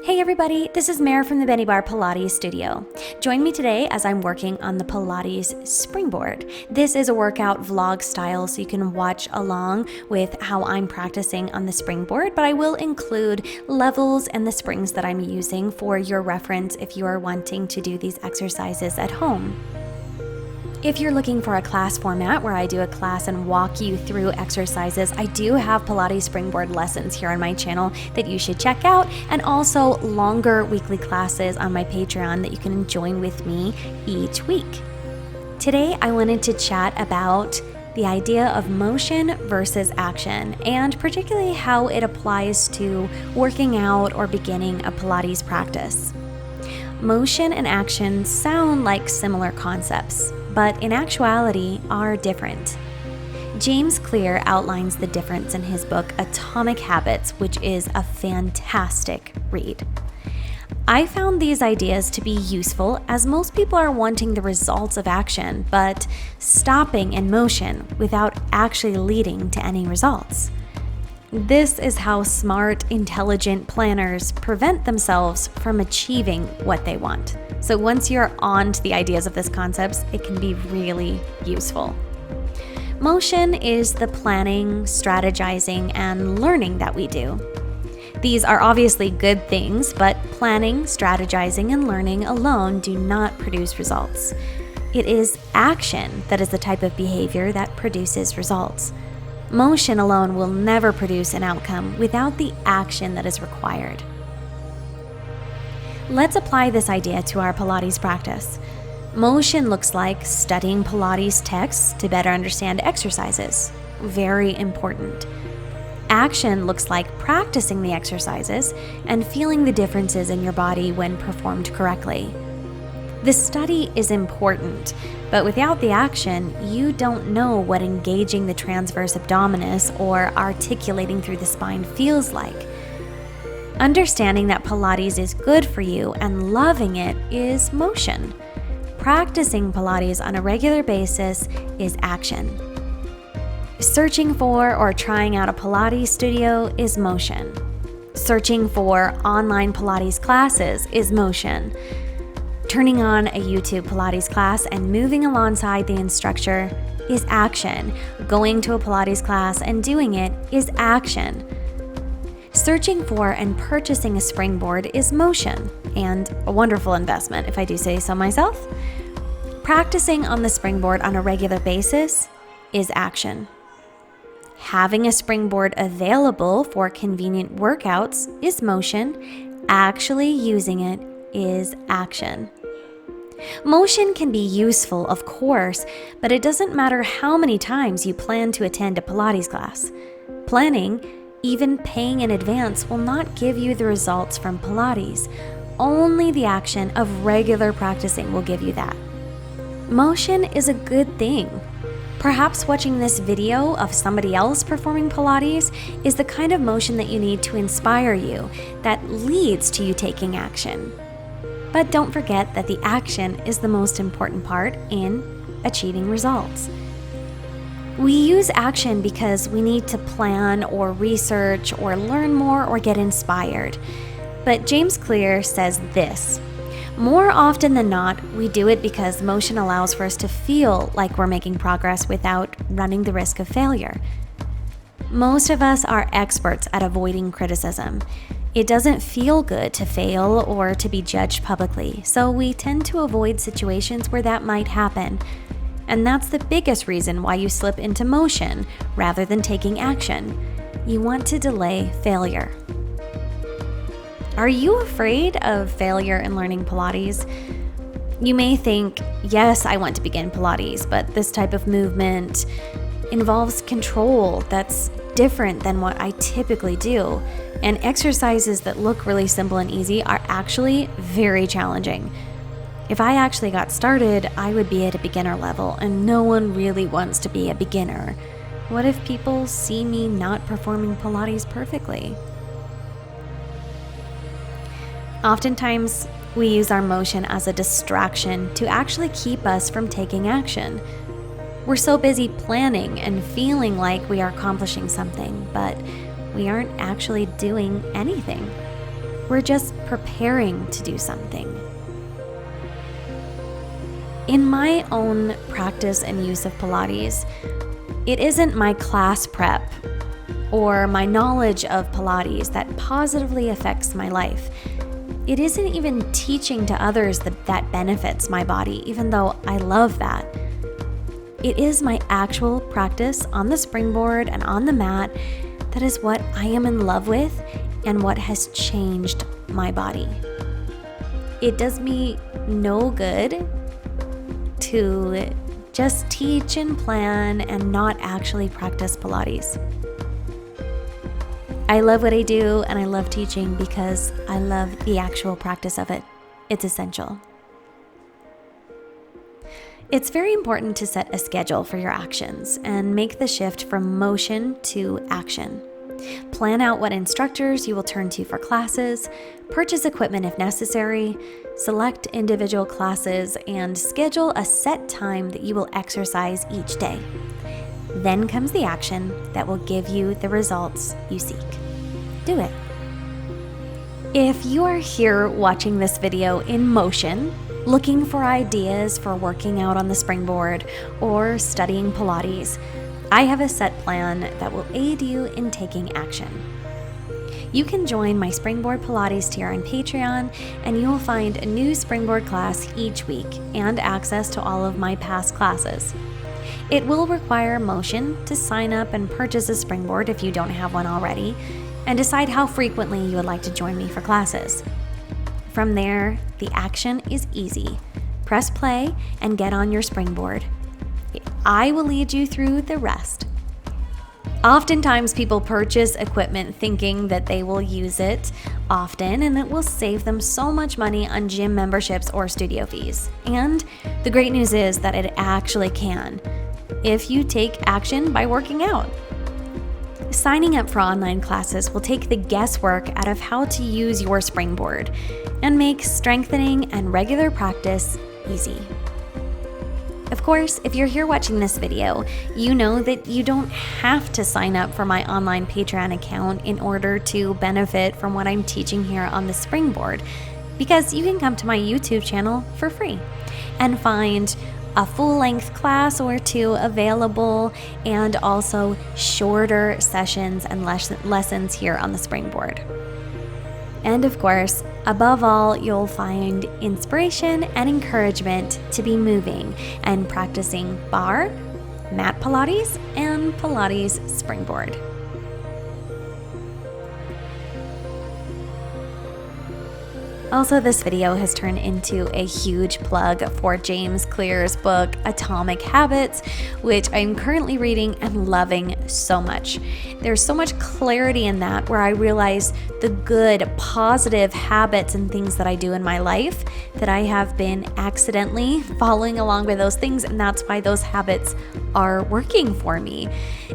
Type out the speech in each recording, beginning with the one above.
Hey everybody, this is Mare from the Benniebarrefitness Pilates studio. Join me today as I'm working on the Pilates springboard. This is a workout vlog style, so you can watch along with how I'm practicing on the springboard, but I will include levels and the springs that I'm using for your reference if you are wanting to do these exercises at home. If you're looking for a class format where I do a class and walk you through exercises, I do have Pilates springboard lessons here on my channel that you should check out, and also longer weekly classes on my Patreon that you can join with me each week. Today, I wanted to chat about the idea of motion versus action, and particularly how it applies to working out or beginning a Pilates practice. Motion and action sound like similar concepts, but in actuality are different. James Clear outlines the difference in his book Atomic Habits, which is a fantastic read. I found these ideas to be useful as most people are wanting the results of action, but stopping in motion without actually leading to any results. This is how smart, intelligent planners prevent themselves from achieving what they want. So once you're on to the ideas of this concepts, it can be really useful. Motion is the planning, strategizing, and learning that we do. These are obviously good things, but planning, strategizing, and learning alone do not produce results. It is action that is the type of behavior that produces results. Motion alone will never produce an outcome without the action that is required. Let's apply this idea to our Pilates practice. Motion looks like studying Pilates texts to better understand exercises. Very important. Action looks like practicing the exercises and feeling the differences in your body when performed correctly. The study is important, but without the action, you don't know what engaging the transverse abdominis or articulating through the spine feels like. Understanding that Pilates is good for you and loving it is motion. Practicing Pilates on a regular basis is action. Searching for or trying out a Pilates studio is motion. Searching for online Pilates classes is motion. Turning on a YouTube Pilates class and moving alongside the instructor is action. Going to a Pilates class and doing it is action. Searching for and purchasing a springboard is motion, and a wonderful investment, if I do say so myself. Practicing on the springboard on a regular basis is action. Having a springboard available for convenient workouts is motion. Actually using it is action. Motion can be useful, of course, but it doesn't matter how many times you plan to attend a Pilates class. Planning, even paying in advance, will not give you the results from Pilates. Only the action of regular practicing will give you that. Motion is a good thing. Perhaps watching this video of somebody else performing Pilates is the kind of motion that you need to inspire you, that leads to you taking action. But don't forget that the action is the most important part in achieving results. We use action because we need to plan or research or learn more or get inspired. But James Clear says this: more often than not, we do it because motion allows for us to feel like we're making progress without running the risk of failure. Most of us are experts at avoiding criticism. It doesn't feel good to fail or to be judged publicly, so we tend to avoid situations where that might happen. And that's the biggest reason why you slip into motion rather than taking action. You want to delay failure. Are you afraid of failure in learning Pilates? You may think, yes, I want to begin Pilates, but this type of movement involves control that's different than what I typically do. And exercises that look really simple and easy are actually very challenging. If I actually got started, I would be at a beginner level, and no one really wants to be a beginner. What if people see me not performing Pilates perfectly? Oftentimes, we use our motion as a distraction to actually keep us from taking action. We're so busy planning and feeling like we are accomplishing something, but we aren't actually doing anything. We're just preparing to do something. In my own practice and use of Pilates, it isn't my class prep or my knowledge of Pilates that positively affects my life. It isn't even teaching to others that benefits my body, even though I love that. It is my actual practice on the springboard and on the mat that is what I am in love with and what has changed my body. It does me no good to just teach and plan and not actually practice Pilates. I love what I do and I love teaching because I love the actual practice of it. It's essential. It's very important to set a schedule for your actions and make the shift from motion to action. Plan out what instructors you will turn to for classes, purchase equipment if necessary, select individual classes, and schedule a set time that you will exercise each day. Then comes the action that will give you the results you seek. Do it. If you are here watching this video in motion, looking for ideas for working out on the springboard or studying Pilates, I have a set plan that will aid you in taking action. You can join my Springboard Pilates tier on Patreon, and you will find a new springboard class each week and access to all of my past classes. It will require motion to sign up and purchase a springboard if you don't have one already, and decide how frequently you would like to join me for classes. From there, the action is easy. Press play and get on your springboard. I will lead you through the rest. Oftentimes people purchase equipment thinking that they will use it often and it will save them so much money on gym memberships or studio fees. And the great news is that it actually can, if you take action by working out. Signing up for online classes will take the guesswork out of how to use your springboard and make strengthening and regular practice easy. Of course, if you're here watching this video, you know that you don't have to sign up for my online Patreon account in order to benefit from what I'm teaching here on the springboard, because you can come to my YouTube channel for free and find a full-length class or two available, and also shorter sessions and lessons here on the springboard. And of course, above all, you'll find inspiration and encouragement to be moving and practicing Barre, Mat Pilates, and Pilates springboard. Also, this video has turned into a huge plug for James Clear's book, Atomic Habits, which I'm currently reading and loving so much. There's so much clarity in that where I realize the good, positive habits and things that I do in my life that I have been accidentally following along with those things, and that's why those habits are working for me.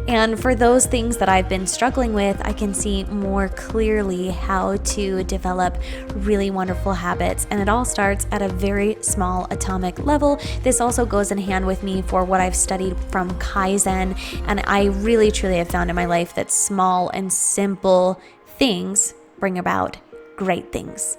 And for those things that I've been struggling with, I can see more clearly how to develop really wonderful habits, and it all starts at a very small atomic level. This also goes in hand with me for what I've studied from Kaizen, and I really truly have found in my life that small and simple things bring about great things.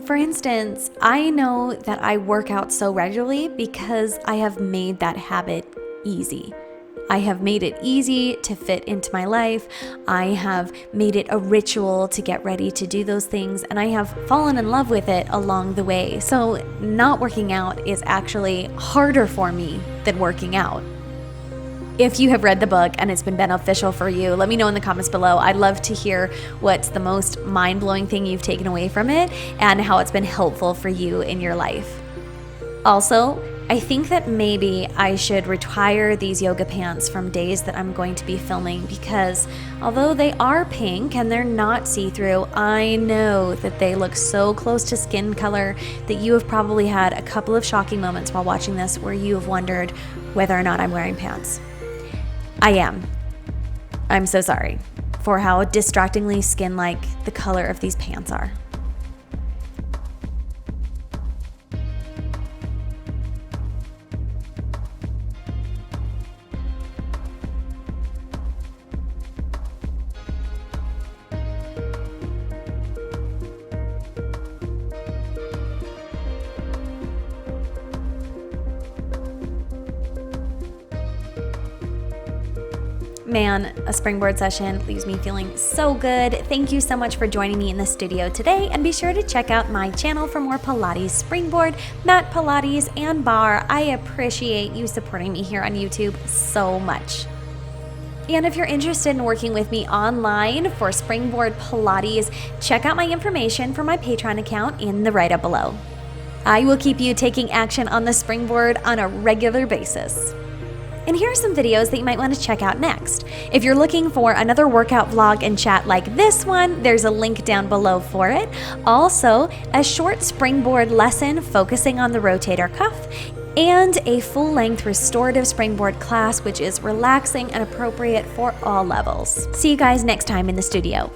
For instance, I know that I work out so regularly because I have made that habit easy. I have made it easy to fit into my life. I have made it a ritual to get ready to do those things, and I have fallen in love with it along the way. So not working out is actually harder for me than working out. If you have read the book and it's been beneficial for you, let me know in the comments below. I'd love to hear what's the most mind-blowing thing you've taken away from it and how it's been helpful for you in your life. Also, I think that maybe I should retire these yoga pants from days that I'm going to be filming, because although they are pink and they're not see-through, I know that they look so close to skin color that you have probably had a couple of shocking moments while watching this where you have wondered whether or not I'm wearing pants. I am. I'm so sorry for how distractingly skin-like the color of these pants are. Man, a springboard session leaves me feeling so good. Thank you so much for joining me in the studio today, and be sure to check out my channel for more Pilates springboard, Mat Pilates, and Barre. I appreciate you supporting me here on YouTube so much. And if you're interested in working with me online for Springboard Pilates, check out my information for my Patreon account in the write-up below. I will keep you taking action on the springboard on a regular basis. And here are some videos that you might want to check out next. If you're looking for another workout vlog and chat like this one, there's a link down below for it. Also, a short springboard lesson focusing on the rotator cuff, and a full-length restorative springboard class, which is relaxing and appropriate for all levels. See you guys next time in the studio.